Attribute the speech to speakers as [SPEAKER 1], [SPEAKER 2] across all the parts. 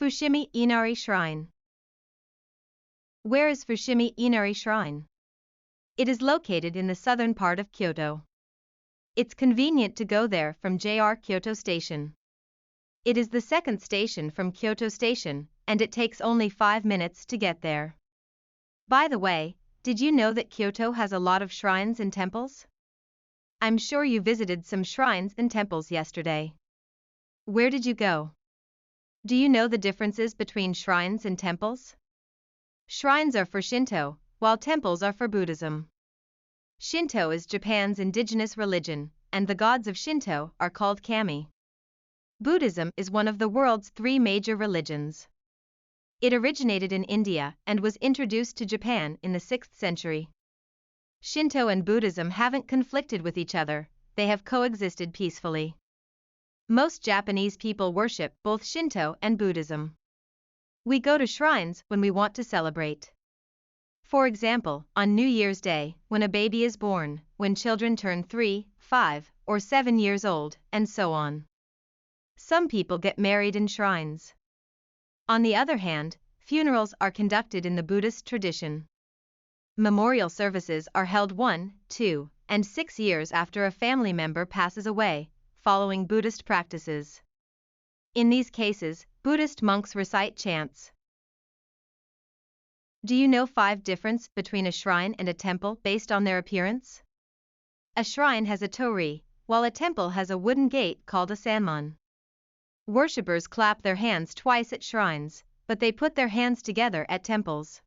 [SPEAKER 1] Fushimi Inari Shrine. Where is Fushimi Inari Shrine? It is located in the southern part of Kyoto. It's convenient to go there from JR Kyoto Station. It is the second station from Kyoto Station, and it takes only 5 minutes to get there. By the way, did you know that Kyoto has a lot of shrines and temples? I'm sure you visited some shrines and temples yesterday. Where did you go? Do you know the differences between shrines and temples? Shrines are for Shinto, while temples are for Buddhism. Shinto is Japan's indigenous religion, and the gods of Shinto are called kami. Buddhism is one of the world's 3 major religions. It originated in India and was introduced to Japan in the 6th century. Shinto and Buddhism haven't conflicted with each other, they have coexisted peacefully. Most Japanese people worship both Shinto and Buddhism. We go to shrines when we want to celebrate. For example, on New Year's Day, when a baby is born, when children turn 3, 5, or 7 years old, and so on. Some people get married in shrines. On the other hand, funerals are conducted in the Buddhist tradition. Memorial services are held 1, 2, and 6 years after a family member passes away, following Buddhist practices. In these cases, Buddhist monks recite chants. Do you know 5 differences between a shrine and a temple based on their appearance? A shrine has a torii, while a temple has a wooden gate called a sanmon. Worshippers clap their hands twice at shrines, but they put their hands together at temples.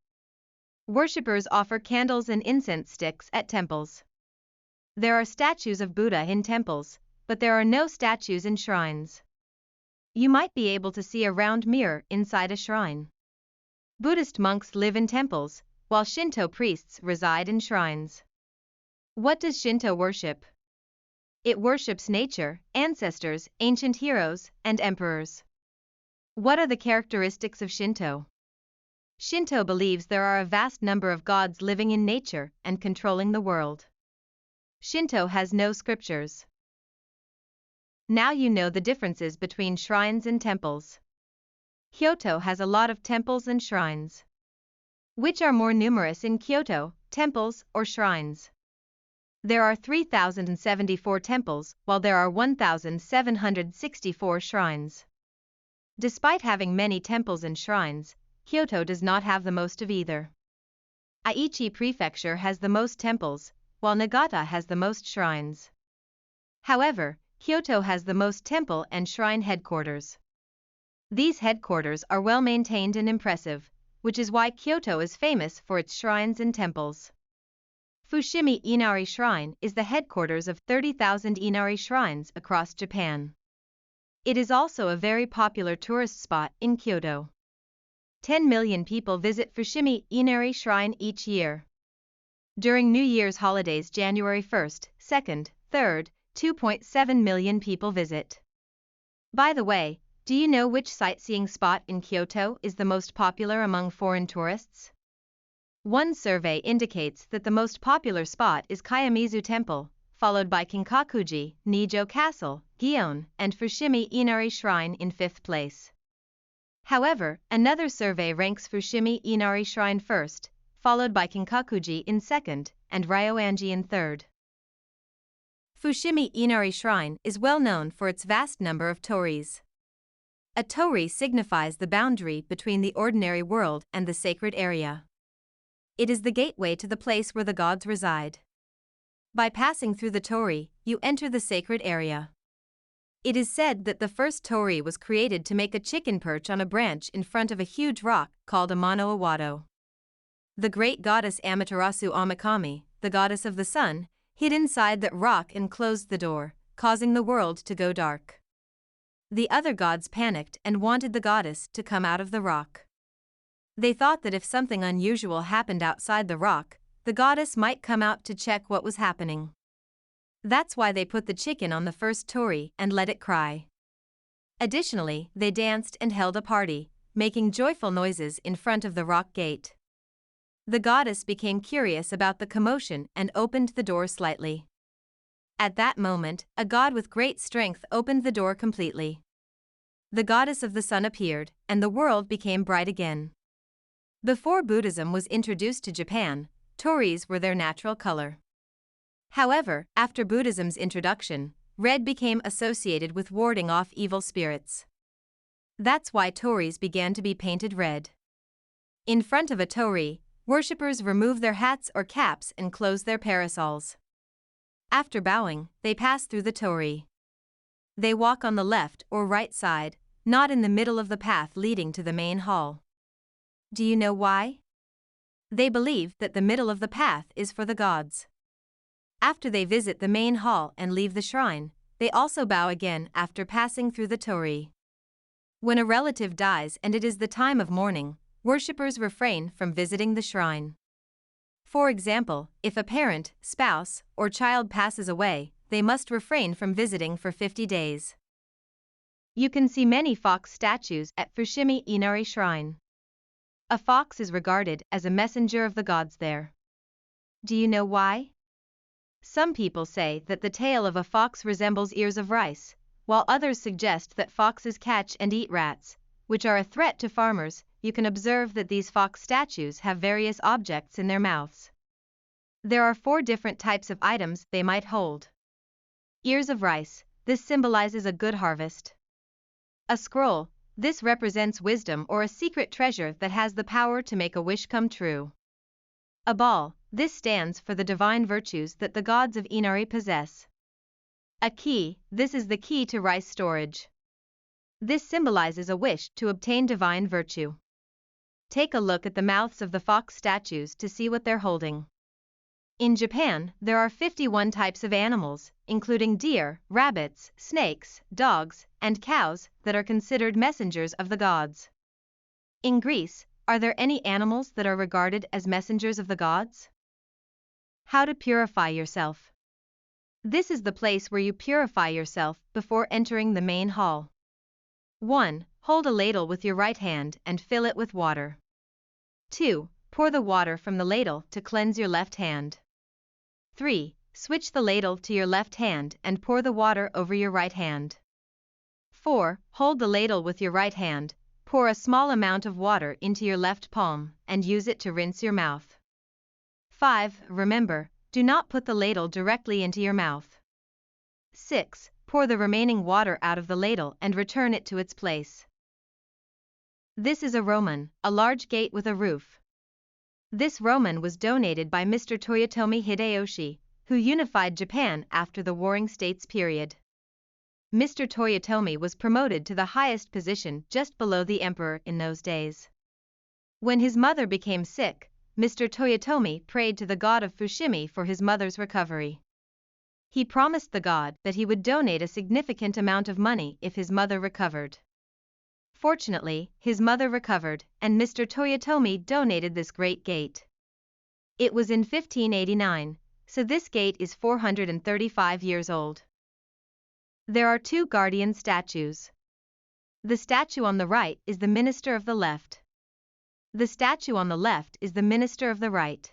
[SPEAKER 1] Worshippers offer candles and incense sticks at temples. There are statues of Buddha in temples, but there are no statues in shrines. You might be able to see a round mirror inside a shrine. Buddhist monks live in temples, while Shinto priests reside in shrines. What does Shinto worship? It worships nature, ancestors, ancient heroes, and emperors. What are the characteristics of Shinto? Shinto believes there are a vast number of gods living in nature and controlling the world. Shinto has no scriptures. Now you know the differences between shrines and temples. Kyoto has a lot of temples and shrines. Which are more numerous in Kyoto, temples or shrines? There are 3,074 temples, while there are 1,764 shrines. Despite having many temples and shrines, Kyoto does not have the most of either. Aichi Prefecture has the most temples, while Nagata has the most shrines. However, Kyoto has the most temple and shrine headquarters. These headquarters are well maintained and impressive, which is why Kyoto is famous for its shrines and temples. Fushimi Inari Shrine is the headquarters of 30,000 Inari shrines across Japan. It is also a very popular tourist spot in Kyoto. 10 million people visit Fushimi Inari Shrine each year. During New Year's holidays January 1st, 2nd, 3rd, 2.7 million people visit. By the way, do you know which sightseeing spot in Kyoto is the most popular among foreign tourists? One survey indicates that the most popular spot is Kiyomizu Temple, followed by Kinkakuji, Nijo Castle, Gion, and Fushimi Inari Shrine in 5th place. However, another survey ranks Fushimi Inari Shrine first, followed by Kinkakuji in 2nd, and Ryoanji in 3rd. Fushimi Inari Shrine is well known for its vast number of torii. A torii signifies the boundary between the ordinary world and the sacred area. It is the gateway to the place where the gods reside. By passing through the torii, you enter the sacred area. It is said that the first torii was created to make a chicken perch on a branch in front of a huge rock called Amano Iwado. The great goddess Amaterasu Amikami, the goddess of the sun, hid inside that rock and closed the door, causing the world to go dark. The other gods panicked and wanted the goddess to come out of the rock. They thought that if something unusual happened outside the rock, the goddess might come out to check what was happening. That's why they put the chicken on the first torii and let it cry. Additionally, they danced and held a party, making joyful noises in front of the rock gate. The goddess became curious about the commotion and opened the door slightly. At that moment, a god with great strength opened the door completely. the goddess of the sun appeared, and the world became bright again. Before Buddhism was introduced to Japan, tories were their natural color. However, after Buddhism's introduction, red became associated with warding off evil spirits. That's why tories began to be painted red. In front of a torii, worshippers remove their hats or caps and close their parasols. After bowing, they pass through the torii. They walk on the left or right side, not in the middle of the path leading to the main hall. Do you know why? They believe that the middle of the path is for the gods. After they visit the main hall and leave the shrine, they also bow again after passing through the torii. When a relative dies and it is the time of mourning, worshippers refrain from visiting the shrine. For example, if a parent, spouse, or child passes away, they must refrain from visiting for 50 days. You can see many fox statues at伏見稲荷Shrine. A fox is regarded as a messenger of the gods there. Do you know why? Some people say that the tail of a fox resembles ears of rice, while others suggest that foxes catch and eat rats, which are a threat to farmers. You can observe that these fox statues have various objects in their mouths. There are 4 different types of items they might hold. Ears of rice, this symbolizes a good harvest. A scroll, this represents wisdom or a secret treasure that has the power to make a wish come true. A ball, this stands for the divine virtues that the gods of Inari possess. A key, this is the key to rice storage. This symbolizes a wish to obtain divine virtue. Take a look at the mouths of the fox statues to see what they're holding. In Japan, there are 51 types of animals, including deer, rabbits, snakes, dogs, and cows, that are considered messengers of the gods. In Greece, are there any animals that are regarded as messengers of the gods? How to purify yourself. This is the place where you purify yourself before entering the main hall. 1. Hold a ladle with your right hand and fill it with water. 2. Pour the water from the ladle to cleanse your left hand. 3. Switch the ladle to your left hand and pour the water over your right hand. 4. Hold the ladle with your right hand, pour a small amount of water into your left palm, and use it to rinse your mouth. 5. Remember, do not put the ladle directly into your mouth. 6. Pour the remaining water out of the ladle and return it to its place. This is a Roman, a large gate with a roof. This Roman was donated by Mr. Toyotomi Hideyoshi, who unified Japan after the Warring States period. Mr. Toyotomi was promoted to the highest position just below the emperor in those days. When his mother became sick, Mr. Toyotomi prayed to the god of Fushimi for his mother's recovery. He promised the god that he would donate a significant amount of money if his mother recovered. Fortunately, his mother recovered, and Mr. Toyotomi donated this great gate. It was in 1589, so this gate is 435 years old. There are 2 guardian statues. The statue on the right is the minister of the left. The statue on the left is the minister of the right.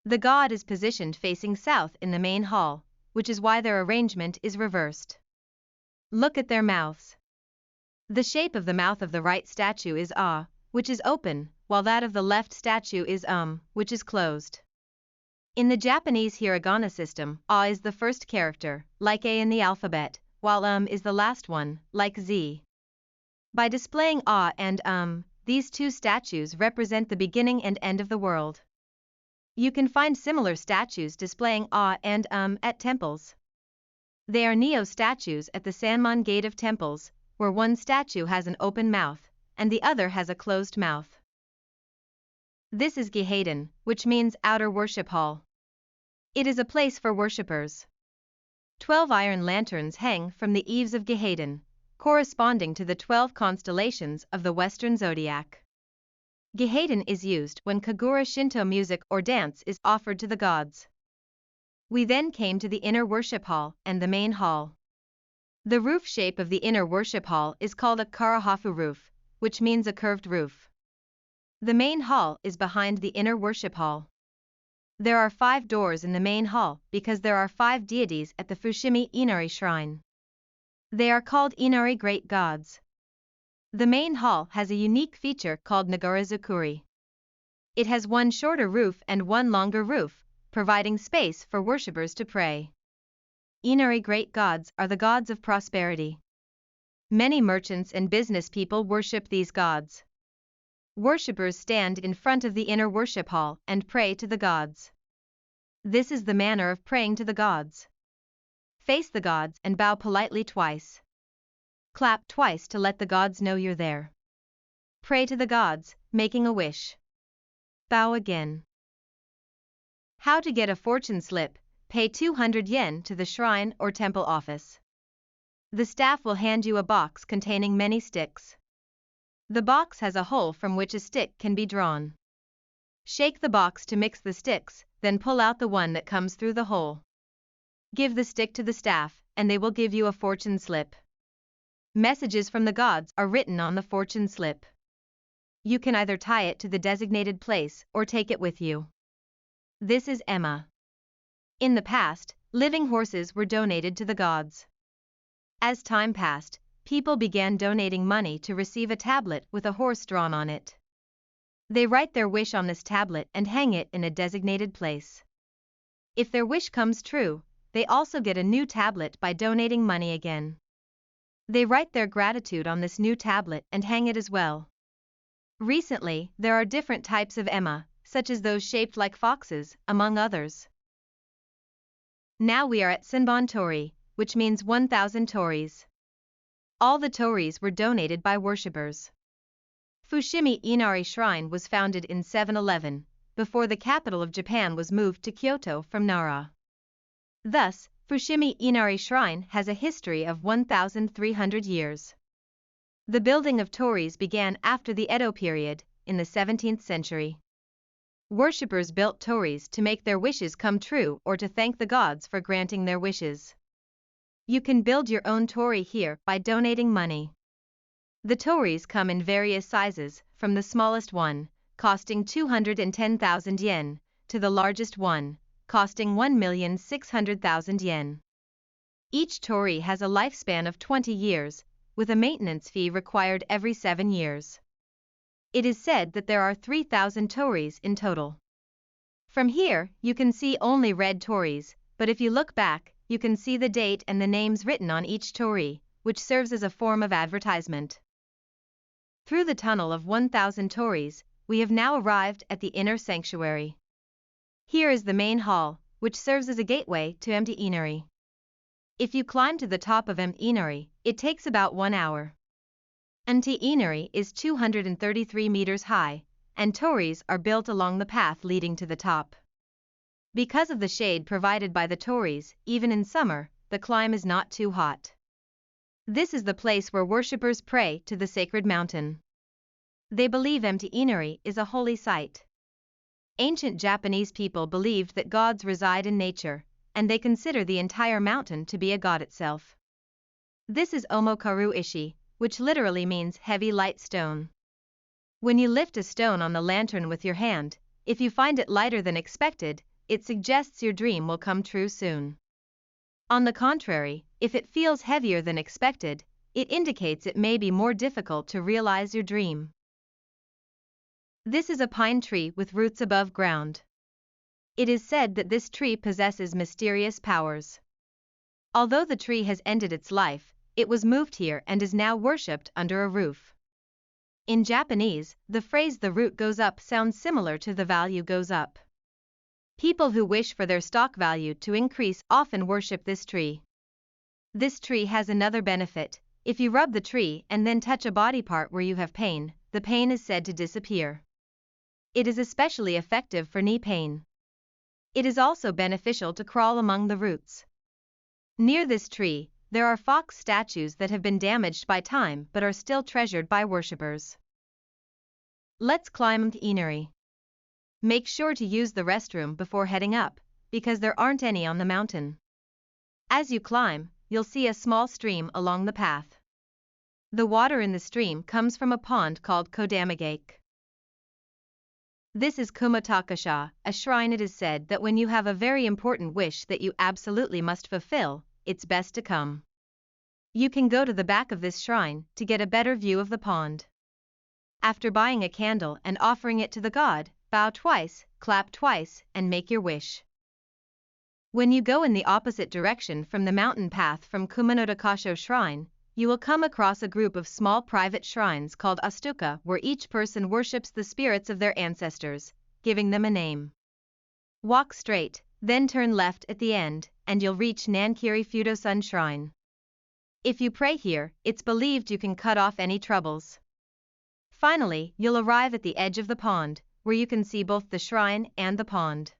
[SPEAKER 1] The god is positioned facing south in the main hall, which is why their arrangement is reversed. Look at their mouths. The shape of the mouth of the right statue is A, which is open, while that of the left statue is which is closed. In the Japanese hiragana system, A is the first character, like A in the alphabet, while is the last one, like Z. By displaying A and these 2 statues represent the beginning and end of the world. You can find similar statues displaying A and at temples. They are neo-statues at the Sanmon Gate of temples, where one statue has an open mouth, and the other has a closed mouth. This is Gehaden, which means outer worship hall. It is a place for worshippers. 12 iron lanterns hang from the eaves of Gehaden, corresponding to the 12 constellations of the Western zodiac. Gehaden is used when Kagura Shinto music or dance is offered to the gods. We then came to the inner worship hall and the main hall. The roof shape of the inner worship hall is called a karahafu roof, which means a curved roof. The main hall is behind the inner worship hall. There are 5 doors in the main hall because there are 5 deities at the Fushimi Inari Shrine. They are called Inari great gods, The main hall has a unique feature called Nagarazukuri. It has one shorter roof and one longer roof, providing space for worshippers to pray. Inari great gods are the gods of prosperity. Many merchants and business people worship these gods. Worshippers stand in front of the inner worship hall and pray to the gods. This is the manner of praying to the gods. Face the gods and bow politely twice. Clap twice to let the gods know you're there. Pray to the gods, making a wish. Bow again. How to get a fortune slip? Pay 200 yen to the shrine or temple office. The staff will hand you a box containing many sticks. The box has a hole from which a stick can be drawn. Shake the box to mix the sticks, then pull out the one that comes through the hole. Give the stick to the staff, and they will give you a fortune slip. Messages from the gods are written on the fortune slip. You can either tie it to the designated place or take it with you. This is Emma. In the past, living horses were donated to the gods. As time passed, people began donating money to receive a tablet with a horse drawn on it. They write their wish on this tablet and hang it in a designated place. If their wish comes true, they also get a new tablet by donating money again. They write their gratitude on this new tablet and hang it as well. Recently, there are different types of Emma, such as those shaped like foxes, among others. Now we are at Senbon Tori, which means 1,000 tories. All the tories were donated by worshippers. Fushimi Inari Shrine was founded in 711, before the capital of Japan was moved to Kyoto from Nara. Thus, Fushimi Inari Shrine has a history of 1,300 years. The building of tories began after the Edo period, in the 17th century. Worshippers built tories to make their wishes come true or to thank the gods for granting their wishes. You can build your own torii here by donating money. The tories come in various sizes, from the smallest one, costing 210,000 yen, to the largest one, costing 1,600,000 yen. Each torii has a lifespan of 20 years, with a maintenance fee required every 7 years. It is said that there are 3,000 tories in total. From here, you can see only red tories, but if you look back, you can see the date and the names written on each torii, which serves as a form of advertisement. Through the tunnel of 1,000 tories, we have now arrived at the inner sanctuary. Here is the main hall, which serves as a gateway to Mt. Inari. If you climb to the top of Mt. Inari, it takes about 1 hour. Mt. Inari is 233 meters high, and tories are built along the path leading to the top. Because of the shade provided by the tories, even in summer, the climb is not too hot. This is the place where worshippers pray to the sacred mountain. They believe Mt. Inari is a holy site. Ancient Japanese people believed that gods reside in nature, and they consider the entire mountain to be a god itself. This is Omokaru Ishi, which literally means heavy light stone. When you lift a stone on the lantern with your hand, if you find it lighter than expected, it suggests your dream will come true soon. On the contrary, if it feels heavier than expected, it indicates it may be more difficult to realize your dream. This is a pine tree with roots above ground. It is said that this tree possesses mysterious powers. Although the tree has ended its life, it was moved here and is now worshipped under a roof. In Japanese, the phrase "the root goes up" sounds similar to "the value goes up." People who wish for their stock value to increase often worship this tree. This tree has another benefit. If you rub the tree and then touch a body part where you have pain, the pain is said to disappear. It is especially effective for knee pain. It is also beneficial to crawl among the roots. Near this tree, there are fox statues that have been damaged by time but are still treasured by worshippers. Let's climb Mt. Inari. Make sure to use the restroom before heading up, because there aren't any on the mountain. As you climb, you'll see a small stream along the path. The water in the stream comes from a pond called Kodamagake. This is Kumatakasha, a shrine. It is said that when you have a very important wish that you absolutely must fulfill, it's best to come. You can go to the back of this shrine to get a better view of the pond. After buying a candle and offering it to the god, bow twice, clap twice, and make your wish. When you go in the opposite direction from the mountain path from Kumanodakasho Shrine, you will come across a group of small private shrines called astuka where each person worships the spirits of their ancestors, giving them a name. Walk straight, then turn left at the end, and you'll reach Nankiri Fudosun Shrine. If you pray here, it's believed you can cut off any troubles. Finally, you'll arrive at the edge of the pond, where you can see both the shrine and the pond.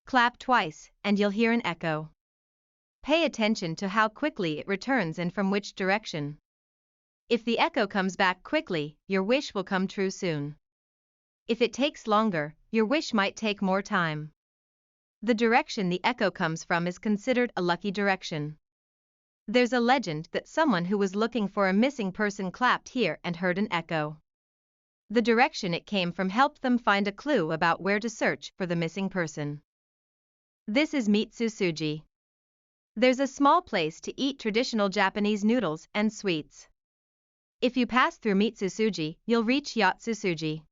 [SPEAKER 1] Clap twice, and you'll hear an echo. Pay attention to how quickly it returns and from which direction. If the echo comes back quickly, your wish will come true soon. If it takes longer, your wish might take more time. The direction the echo comes from is considered a lucky direction. There's a legend that someone who was looking for a missing person clapped here and heard an echo. The direction it came from helped them find a clue about where to search for the missing person. This is Mitsusuji. There's a small place to eat traditional Japanese noodles and sweets. If you pass through Mitsusuji, you'll reach Yatsusuji.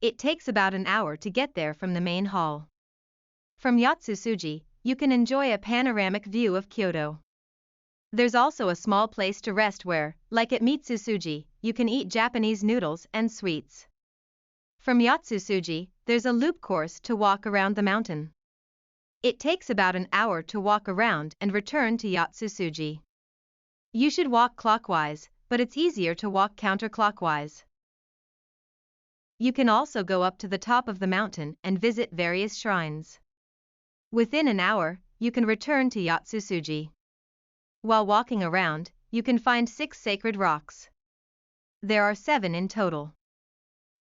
[SPEAKER 1] It takes about an hour to get there from the main hall. From Yatsusuji, you can enjoy a panoramic view of Kyoto. There's also a small place to rest where, like at Mitsusuji, you can eat Japanese noodles and sweets. From Yatsusuji, there's a loop course to walk around the mountain. It takes about an hour to walk around and return to Yatsusuji. You should walk clockwise, but it's easier to walk counterclockwise. You can also go up to the top of the mountain and visit various shrines. Within an hour, you can return to Yatsusuji. While walking around, you can find 6 sacred rocks. There are 7 in total.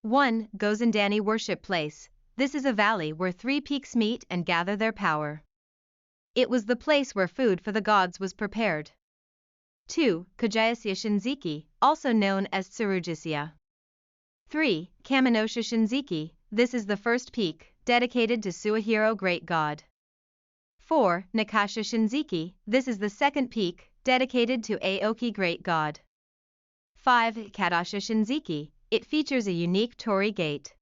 [SPEAKER 1] 1. Gozendani Worship Place. This is a valley where 3 peaks meet and gather their power. It was the place where food for the gods was prepared. 2. Kajayasya Shinziki, also known as Tsurujisya. 3. Kaminosha Shinziki, this is the first peak, dedicated to Suihiro Great God. 4. Nakasha Shinziki, this is the second peak, dedicated to Aoki Great God. 5. Kadasha Shinziki, it features a unique torii gate.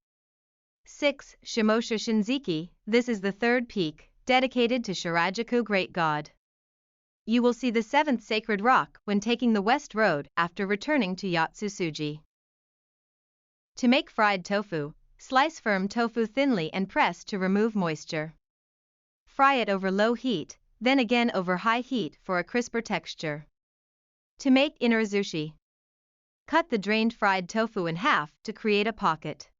[SPEAKER 1] 6. Shimosha Shinziki, this is the third peak, dedicated to Shirajuku Great God. You will see the 7th sacred rock when taking the west road after returning to Yatsusuji. To make fried tofu, slice firm tofu thinly and press to remove moisture. Fry it over low heat, then again over high heat for a crisper texture. To make inarizushi, cut the drained fried tofu in half to create a pocket.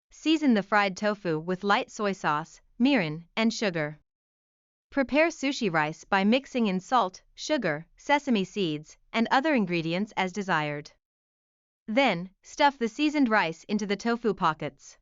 [SPEAKER 1] Season the fried tofu with light soy sauce, mirin, and sugar. Prepare sushi rice by mixing in salt, sugar, sesame seeds, and other ingredients as desired. Then, stuff the seasoned rice into the tofu pockets.